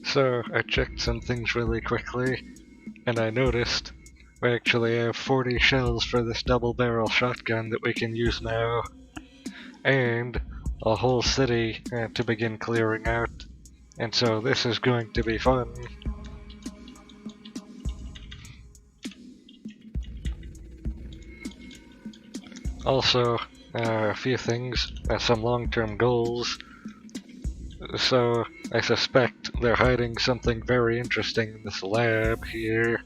So I checked some things really quickly, and I noticed we actually have 40 shells for this double barrel shotgun that we can use now, and a whole city to begin clearing out, and so this is going to be fun. Also, a few things, some long-term goals. So I suspect they're hiding something very interesting in this lab here.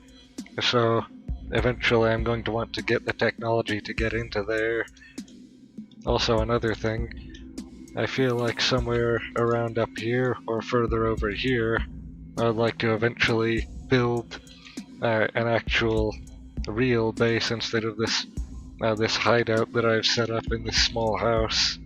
So eventually I'm going to want to get the technology to get into there. Also another thing, I feel like somewhere around up here or further over here, I'd like to eventually build an actual real base instead of this this hideout that I've set up in this small house.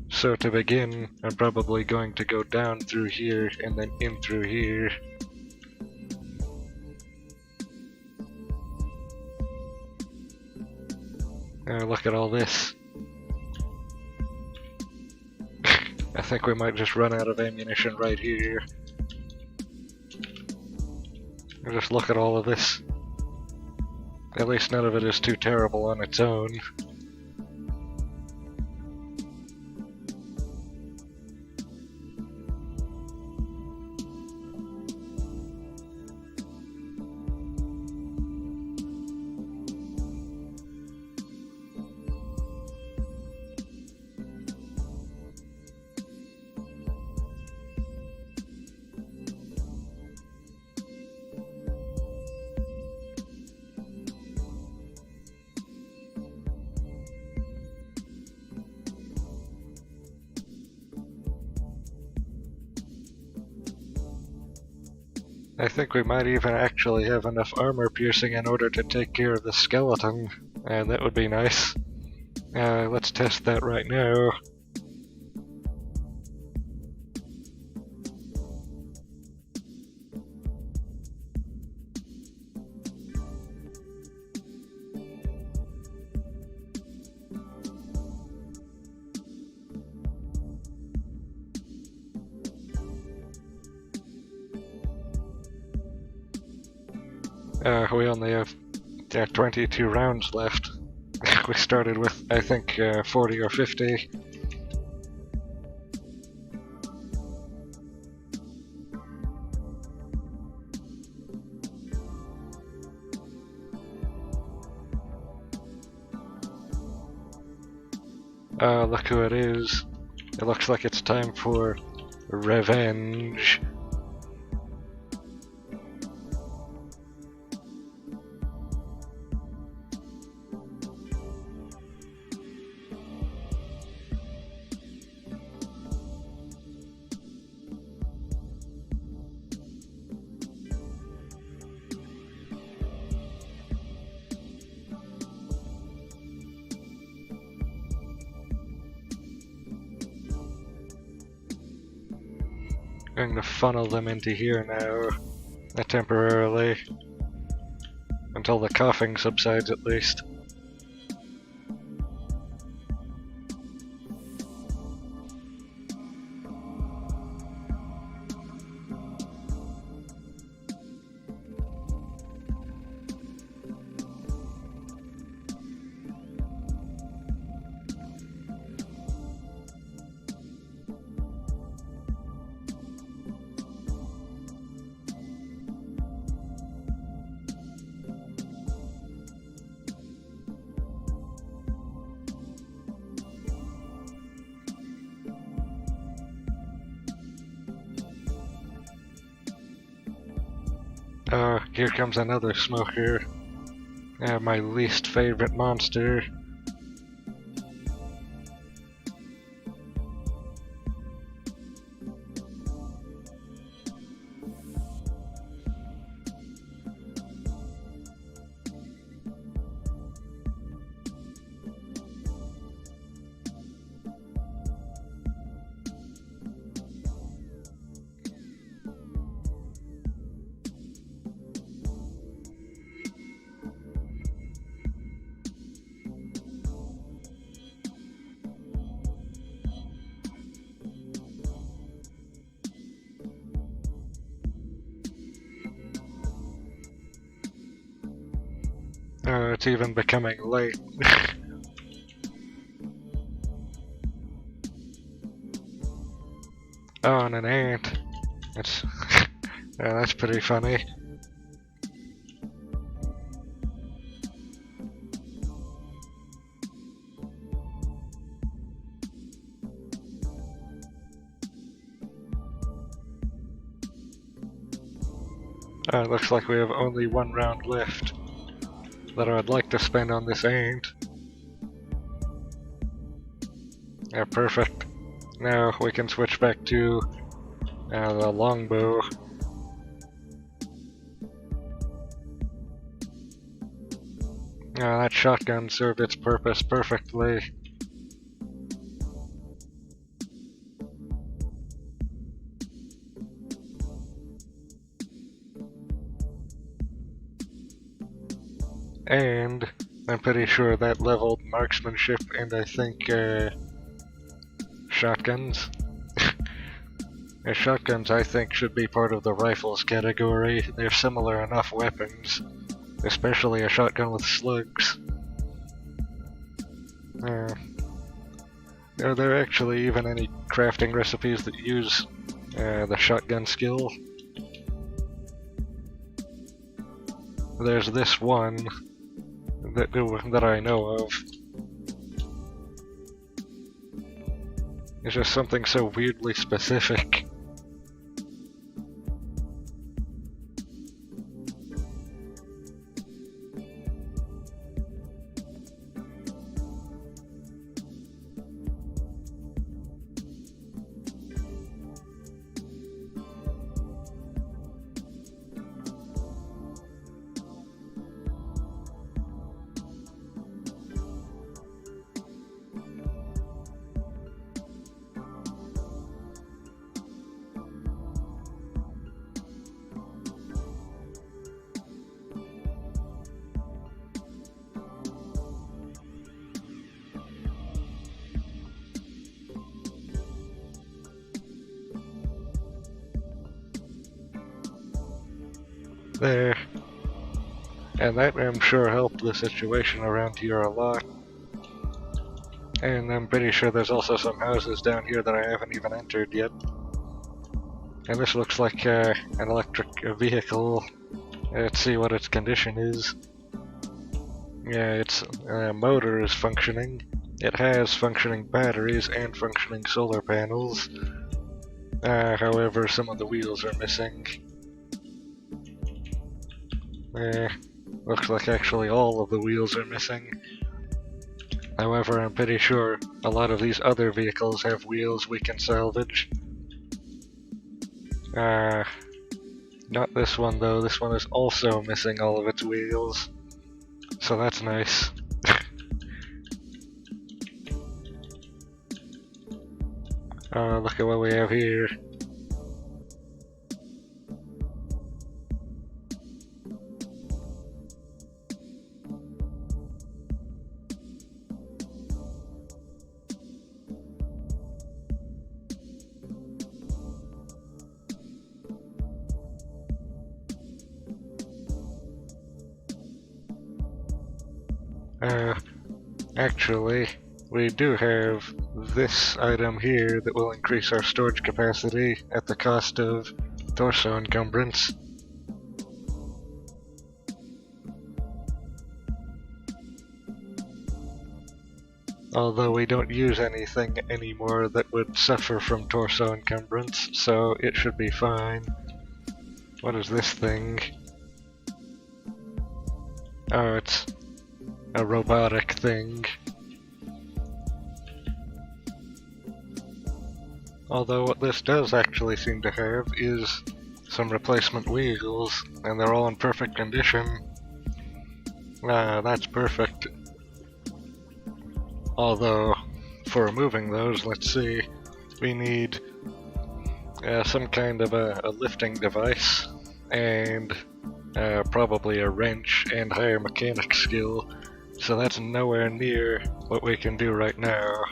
So to begin, I'm probably going to go down through here and then in through here. Look at all this. I think we might just run out of ammunition right here. Just look at all of this. At least none of it is too terrible on its own. I think we might even actually have enough armor piercing in order to take care of the skeleton, and that would be nice. Let's test that right now. We only have 22 rounds left. We started with, I think, 40 or 50. Look who it is. It looks like it's time for revenge. I'm going to funnel them into here now, temporarily, until the coughing subsides at least. Here comes another smoker. My least favorite monster. it's even becoming late. Oh, and an ant. That's yeah, that's pretty funny. It looks like we have only one round left that I would like to spend on this ant. Yeah, perfect. Now we can switch back to the longbow. That shotgun served its purpose perfectly. And I'm pretty sure that leveled marksmanship and I think shotguns. Shotguns I think should be part of the rifles category. They're similar enough weapons, especially a shotgun with slugs. Are there actually even any crafting recipes that use the shotgun skill? There's this one that I know of. It's just something so weirdly specific. There. And that I'm sure helped the situation around here a lot. And I'm pretty sure there's also some houses down here that I haven't even entered yet. And this looks like an electric vehicle. Let's see what its condition is. Yeah, its motor is functioning. It has functioning batteries and functioning solar panels. However, some of the wheels are missing. Looks like actually all of the wheels are missing. However, I'm pretty sure a lot of these other vehicles have wheels we can salvage. Not this one though, this one is also missing all of its wheels. So that's nice. Look at what we have here. Actually, we do have this item here that will increase our storage capacity at the cost of torso encumbrance. Although we don't use anything anymore that would suffer from torso encumbrance, so it should be fine. What is this thing? Oh, it's a robotic thing. Although what this does actually seem to have is some replacement wheels, and they're all in perfect condition. That's perfect. Although, for removing those, let's see, we need some kind of a lifting device, and probably a wrench and higher mechanic skill. So that's nowhere near what we can do right now.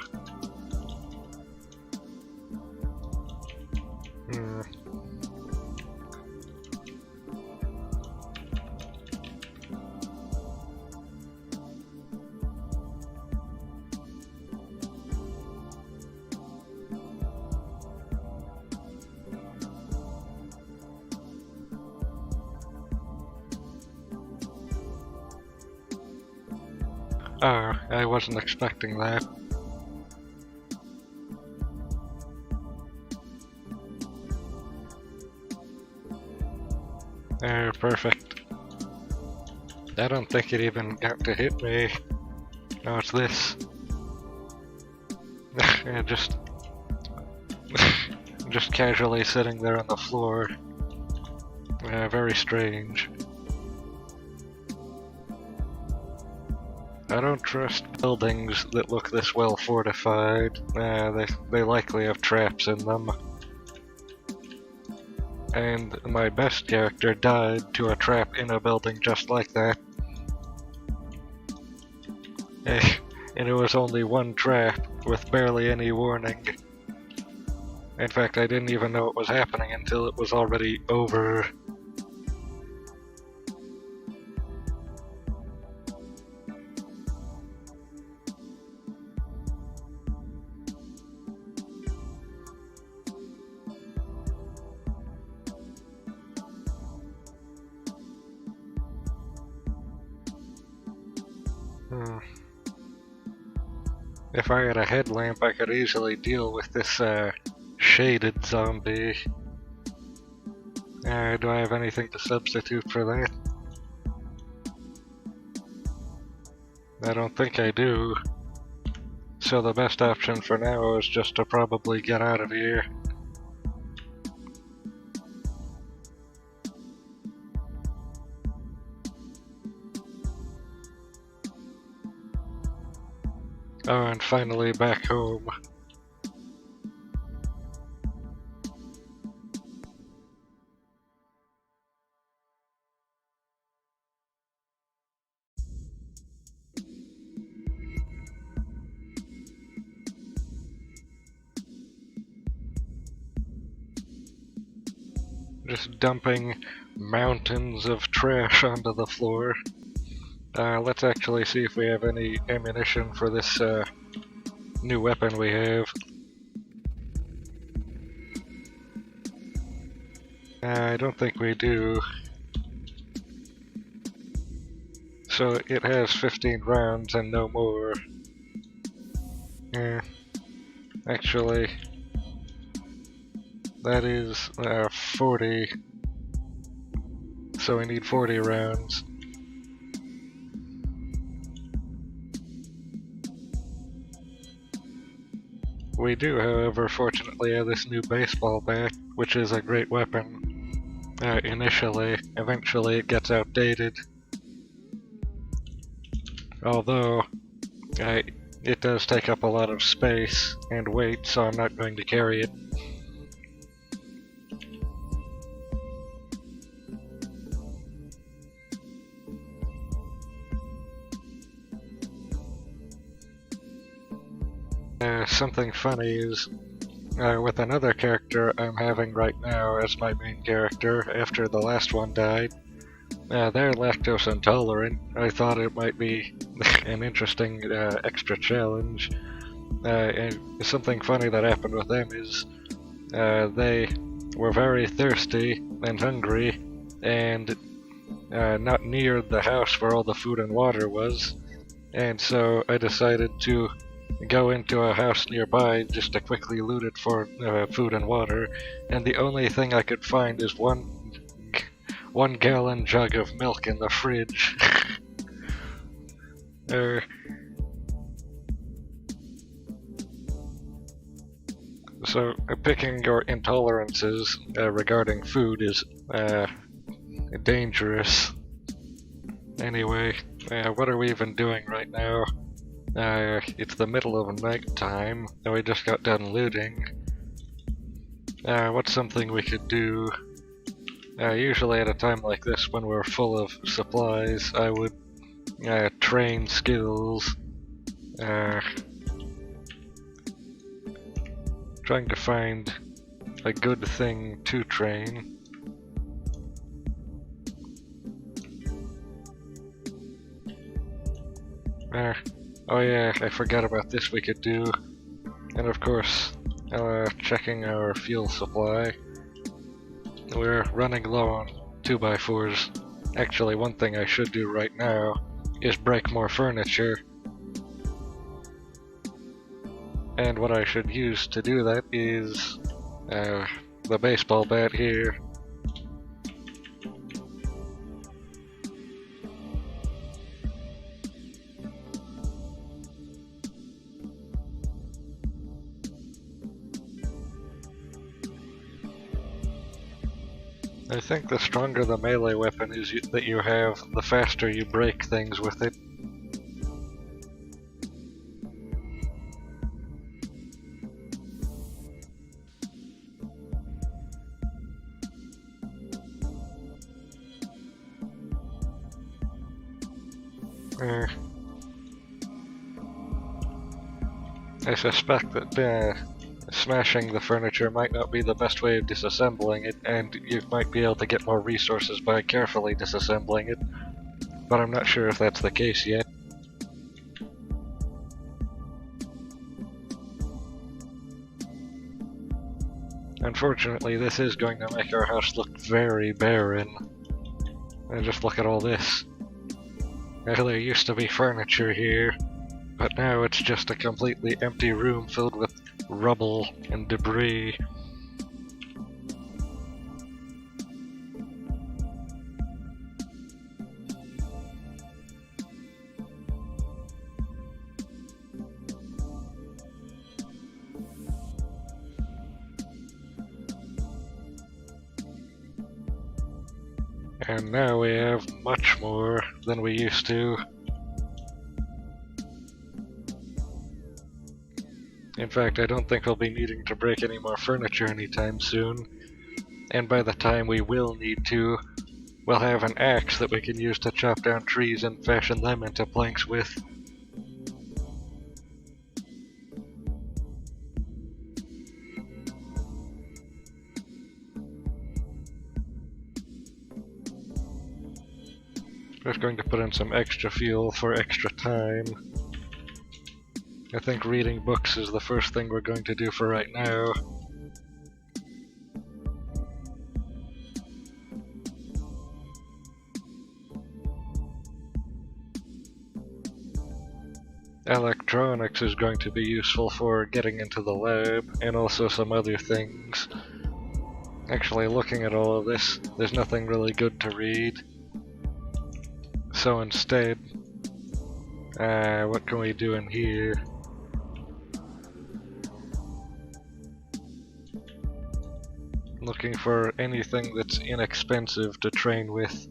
Oh, I wasn't expecting that. Perfect. I don't think it even got to hit me. No, it's this. Yeah, just casually sitting there on the floor. Very strange. I don't trust buildings that look this well fortified. They likely have traps in them. And my best character died to a trap in a building just like that. And it was only one trap, with barely any warning. In fact, I didn't even know it was happening until it was already over. If I had a headlamp, I could easily deal with this, shaded zombie. Do I have anything to substitute for that? I don't think I do. So the best option for now is just to probably get out of here. Oh, and finally back home. Just dumping mountains of trash onto the floor. Let's actually see if we have any ammunition for this new weapon we have. I don't think we do. So it has 15 rounds and no more. Actually, that is 40. So we need 40 rounds. We do, however, fortunately have this new baseball bat, which is a great weapon. Initially, eventually it gets outdated. Although, it does take up a lot of space and weight, so I'm not going to carry it. Something funny is, with another character I'm having right now as my main character after the last one died, they're lactose intolerant. I thought it might be an interesting extra challenge. And something funny that happened with them is they were very thirsty and hungry and not near the house where all the food and water was, and so I decided to go into a house nearby just to quickly loot it for food and water, and the only thing I could find is one gallon jug of milk in the fridge. So picking your intolerances regarding food is dangerous. Anyway, what are we even doing right now? It's the middle of night time, and we just got done looting. What's something we could do? Usually at a time like this, when we're full of supplies, I would train skills. Trying to find a good thing to train. Oh yeah, I forgot about this we could do. And of course, checking our fuel supply. We're running low on 2x4s. Actually, one thing I should do right now is break more furniture, And what I should use to do that is the baseball bat here. I think the stronger the melee weapon is that you have, the faster you break things with it. I suspect that smashing the furniture might not be the best way of disassembling it, and you might be able to get more resources by carefully disassembling it, but I'm not sure if that's the case yet. Unfortunately, this is going to make our house look very barren. And just look at all this. There used to be furniture here, but now it's just a completely empty room filled with rubble and debris. And now we have much more than we used to. In fact, I don't think we'll be needing to break any more furniture anytime soon. And by the time we will need to, we'll have an axe that we can use to chop down trees and fashion them into planks with. Just going to put in some extra fuel for extra time. I think reading books is the first thing we're going to do for right now. Electronics is going to be useful for getting into the lab, and also some other things. Actually, looking at all of this, there's nothing really good to read. So instead, what can we do in here? Looking for anything that's inexpensive to train with.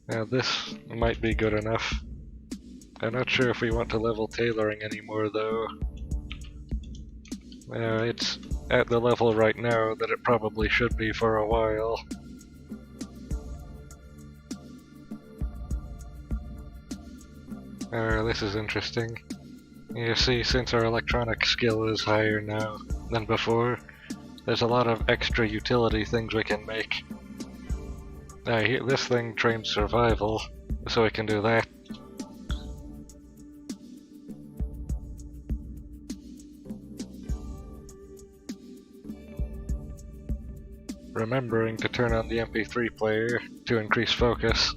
Now this might be good enough. I'm not sure if we want to level tailoring anymore though. It's at the level right now that it probably should be for a while. This is interesting. You see, since our electronic skill is higher now than before, there's a lot of extra utility things we can make. This thing trains survival, so we can do that. Remembering to turn on the MP3 player to increase focus.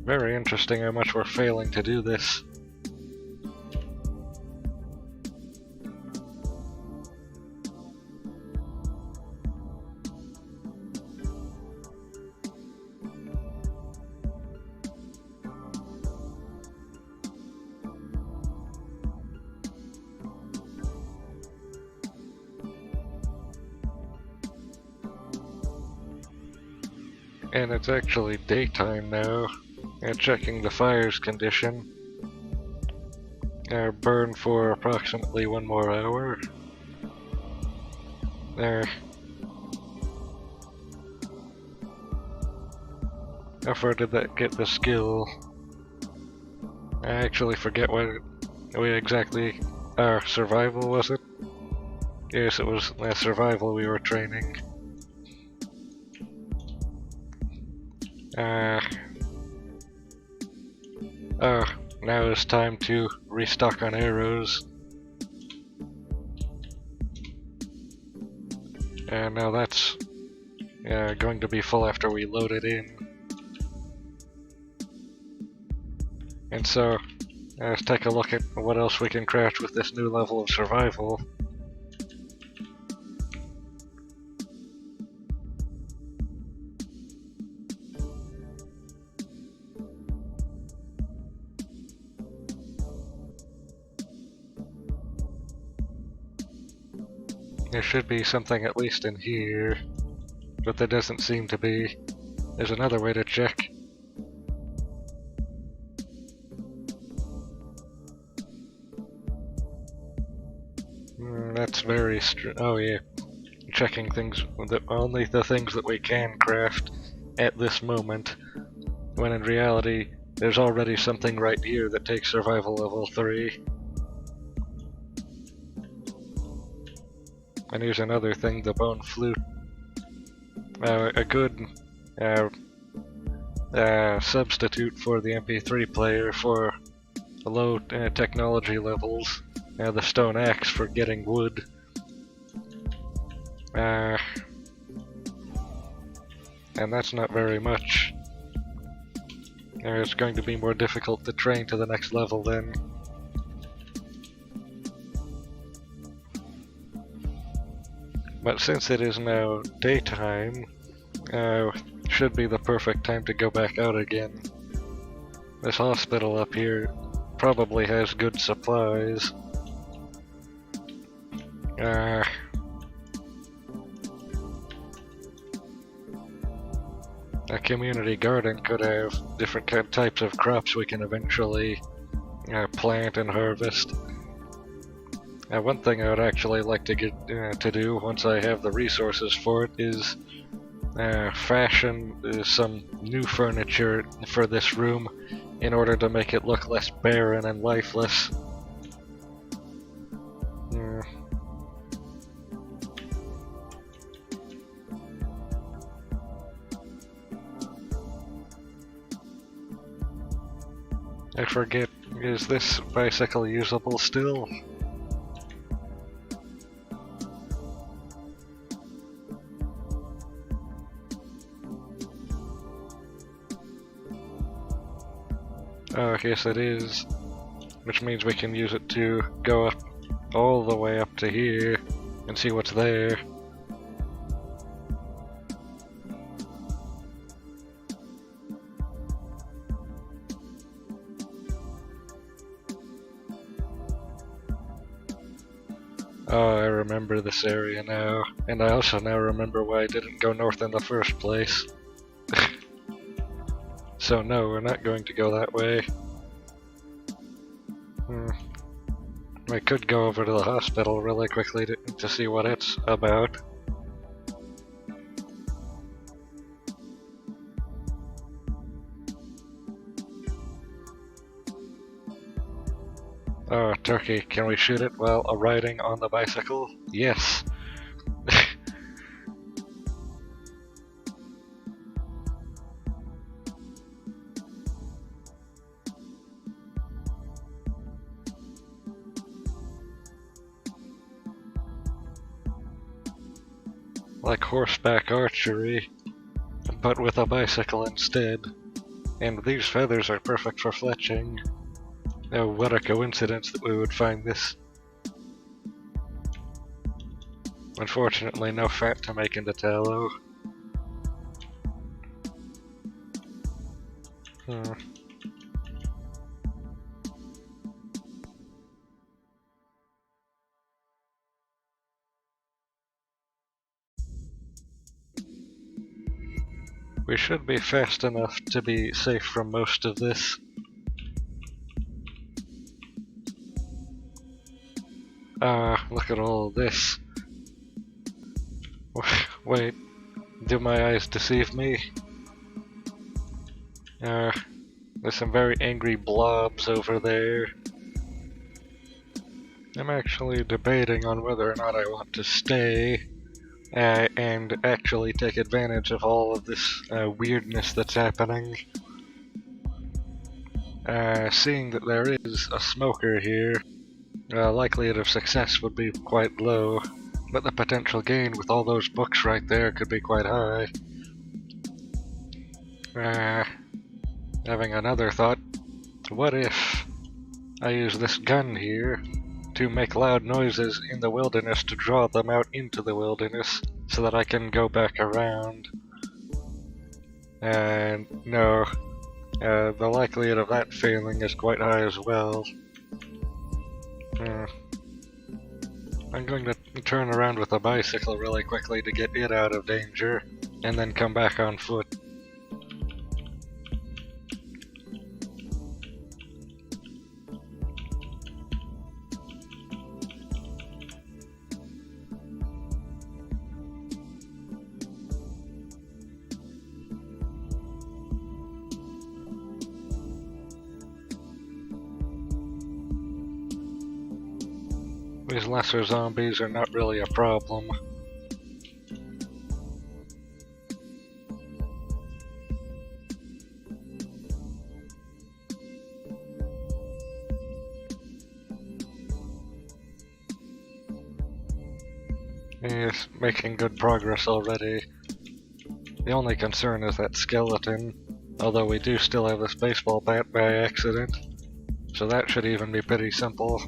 Very interesting how much we're failing to do this. And it's actually daytime now. And checking the fire's condition. Burn for approximately 1 more hour. There. How far did that get the skill? I actually forget what we exactly... survival was it? Yes, it was survival we were training. Now it's time to restock on arrows. And now that's going to be full after we load it in. And so, let's take a look at what else we can craft with this new level of survival. There should be something at least in here, but there doesn't seem to be. There's another way to check. That's very oh yeah, checking things, only the things that we can craft at this moment, when in reality there's already something right here that takes survival level 3. And here's another thing, the bone flute. A good substitute for the MP3 player for low technology levels. The stone axe for getting wood. And that's not very much. It's going to be more difficult to train to the next level then. But since it is now daytime, should be the perfect time to go back out again. This hospital up here probably has good supplies. A community garden could have different types of crops we can eventually plant and harvest. One thing I would actually like to get to do once I have the resources for it is fashion some new furniture for this room in order to make it look less barren and lifeless. I forget, is this bicycle usable still? Oh, yes it is, which means we can use it to go up all the way up to here and see what's there. Oh, I remember this area now, and I also now remember why I didn't go north in the first place. So no, we're not going to go that way. We could go over to the hospital really quickly to see what it's about. Oh, turkey, can we shoot it while riding on the bicycle? Yes! Like horseback archery, but with a bicycle instead. And these feathers are perfect for fletching. Oh, what a coincidence that we would find this. Unfortunately, no fat to make into tallow. We should be fast enough to be safe from most of this. Look at all of this. Wait, do my eyes deceive me? There's some very angry blobs over there. I'm actually debating on whether or not I want to stay and actually take advantage of all of this weirdness that's happening. Seeing that there is a smoker here, likelihood of success would be quite low, but the potential gain with all those books right there could be quite high. Having another thought, what if I use this gun here to make loud noises in the wilderness to draw them out into the wilderness so that I can go back around? And no, the likelihood of that failing is quite high as well. I'm going to turn around with a bicycle really quickly to get it out of danger, and then come back on foot. These lesser zombies are not really a problem. He's making good progress already. The only concern is that skeleton, although we do still have this baseball bat by accident, so that should even be pretty simple.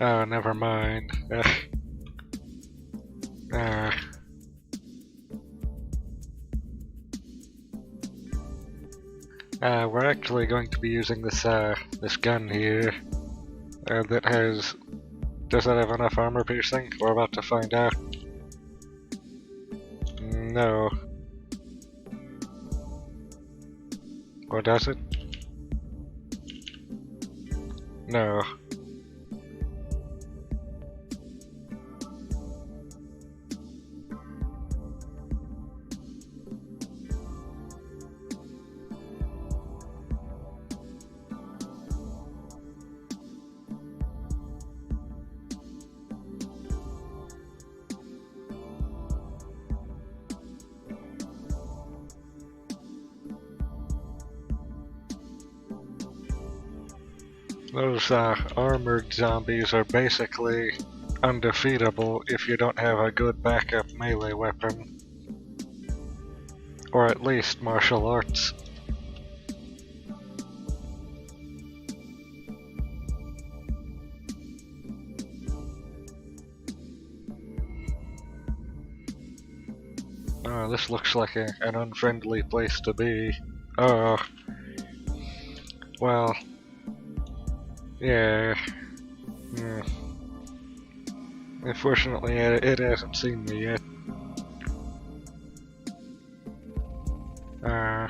Oh, never mind. We're actually going to be using this this gun here that has... Does that have enough armor piercing? We're about to find out. No. Or does it? No. Those armored zombies are basically undefeatable if you don't have a good backup melee weapon. Or at least martial arts. Oh, this looks like an unfriendly place to be. Oh. Well... Yeah. Unfortunately, it hasn't seen me yet. I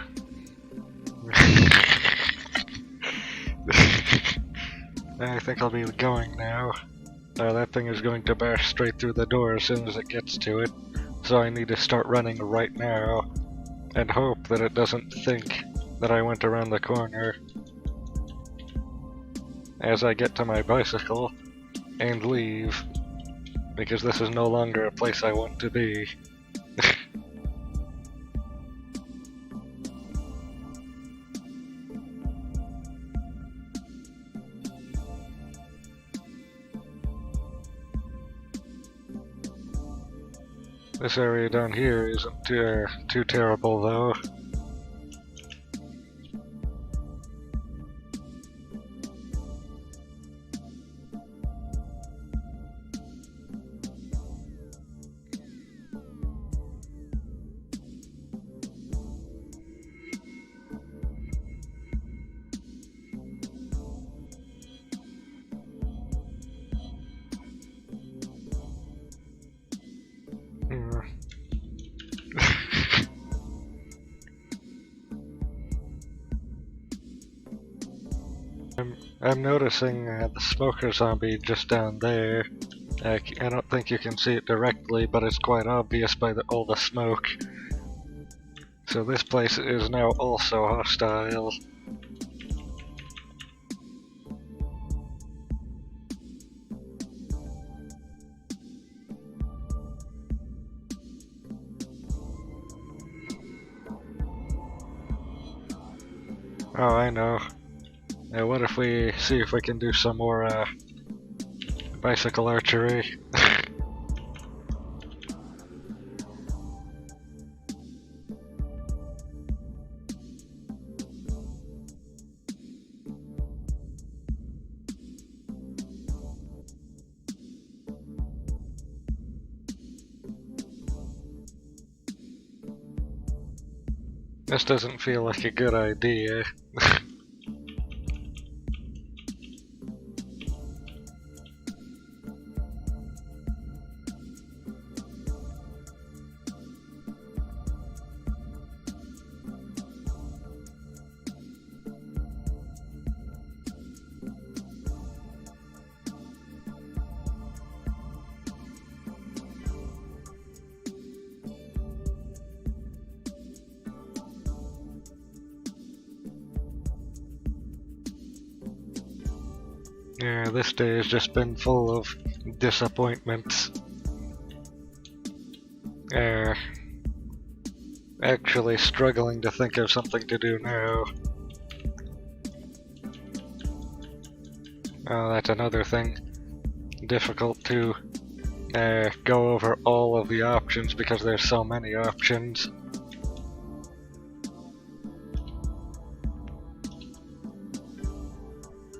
think I'll be going now. That thing is going to bash straight through the door as soon as it gets to it, so I need to start running right now, and hope that it doesn't think that I went around the corner. As I get to my bicycle and leave, because this is no longer a place I want to be. This area down here isn't too terrible though. I'm noticing the smoker zombie just down there. I don't think you can see it directly, but it's quite obvious by all the smoke. So this place is now also hostile. Oh, I know. What if we see if we can do some more bicycle archery? This doesn't feel like a good idea. Yeah, this day has just been full of disappointments. Actually struggling to think of something to do now. Oh, that's another thing. Difficult to go over all of the options because there's so many options.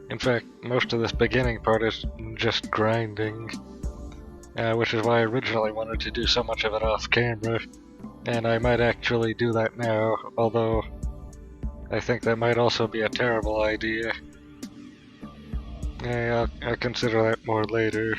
In fact, most of this beginning part is just grinding, which is why I originally wanted to do so much of it off camera, and I might actually do that now, although I think that might also be a terrible idea. Yeah, I'll consider that more later.